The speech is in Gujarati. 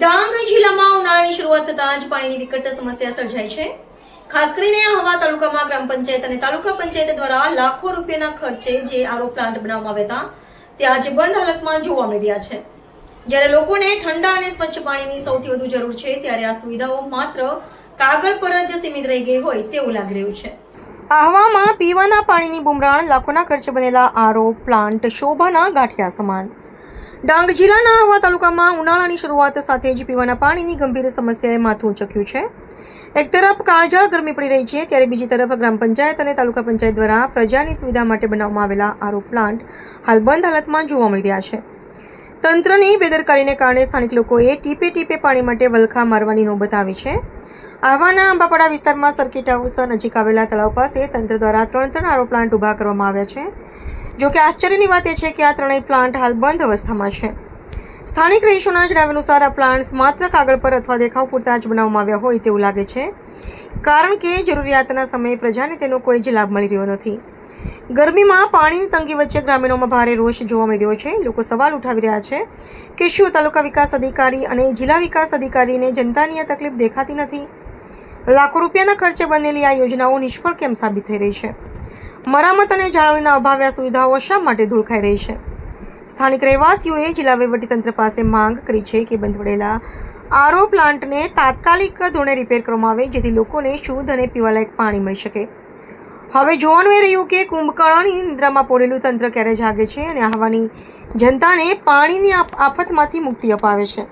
ડાંગ જિલ્લામાં ઉનાળાની શરૂઆત થતાં જ પાણીની વિકટ સમસ્યા સર્જાઈ છે। ખાસ કરીને હવા તાલુકામાં ગ્રામ પંચાયત અને તાલુકા પંચાયત દ્વારા લાખો રૂપિયાના ખર્ચે જે આરઓ પ્લાન્ટ બનાવવામાં આવ્યા હતા તે આજે બંધ હાલતમાં જોવા મળી રહ્યા છે। જ્યારે લોકોને ઠંડા અને સ્વચ્છ પાણીની સૌથી વધુ જરૂર છે ત્યારે આ સુવિધાઓ માત્ર કાગળ પર જ સીમિત રહી ગઈ હોય તેવું લાગી રહ્યું છે। આહવામાં પીવાના પાણીની બુમરાણ, લાખોના ખર્ચે બનેલા આરઓ પ્લાન્ટ શોભાના ગાંઠિયા સમાન। ડાંગ જિલ્લાના આહવા તાલુકામાં ઉનાળાની શરૂઆત સાથે જ પીવાના પાણીની ગંભીર સમસ્યાએ માથું ઊંચક્યું છે। એક તરફ કાળઝાળ ગરમી પડી રહી છે ત્યારે બીજી તરફ ગ્રામ પંચાયત અને તાલુકા પંચાયત દ્વારા પ્રજાની સુવિધા માટે બનાવવામાં આવેલા આરઓ પ્લાન્ટ હાલ બંધ હાલતમાં જોવા મળી રહ્યા છે। તંત્રની બેદરકારીને કારણે સ્થાનિક લોકોએ ટીપે ટીપે પાણી માટે વલખા મારવાની નોબત આવી છે। આહવાના આંબાપાડા વિસ્તારમાં સર્કિટ હાઉસ નજીક આવેલા તળાવ પાસે તંત્ર દ્વારા ત્રણ આરઓ પ્લાન્ટ ઊભા કરવામાં આવ્યા છે। જો કે આશ્ચર્યની વાત એ છે કે આ ત્રણેય પ્લાન્ટ હાલ બંધ અવસ્થામાં છે। સ્થાનિક રહીશોના જણાવ્યા અનુસાર આ પ્લાન્ટ્સ માત્ર કાગળ પર અથવા દેખાવ પૂરતા જ બનાવવામાં આવ્યા હોય તેવું લાગે છે, કારણ કે જરૂરિયાતના સમયે પ્રજાને તેનો કોઈ જ લાભ મળી રહ્યો નથી। ગરમીમાં પાણીની તંગી વચ્ચે ગ્રામીણોમાં ભારે રોષ જોવા મળી રહ્યો છે। લોકો સવાલ ઉઠાવી રહ્યા છે કે શું તાલુકા વિકાસ અધિકારી અને જિલ્લા વિકાસ અધિકારીને જનતાની આ તકલીફ દેખાતી નથી? લાખો રૂપિયાના ખર્ચે બનેલી આ યોજનાઓ નિષ્ફળ કેમ સાબિત થઈ રહી છે? મરામત અને જાળવણીના અભાવે આ સુવિધાઓ શા માટે ધૂળ ખાઈ રહી છે? સ્થાનિક રહેવાસીઓએ જિલ્લા વહીવટીતંત્ર પાસે માંગ કરી છે કે બંધ પડેલા આરઓ પ્લાન્ટને તાત્કાલિક ધોરણે રિપેર કરવામાં આવે જેથી લોકોને શુદ્ધ અને પીવાલાયક પાણી મળી શકે। હવે જોવાનું એ રહ્યું કે કુંભકર્ણની નિદ્રામાં પડેલું તંત્ર ક્યારે જાગે છે અને આહવાની જનતાને પાણીની આફતમાંથી મુક્તિ અપાવે છે।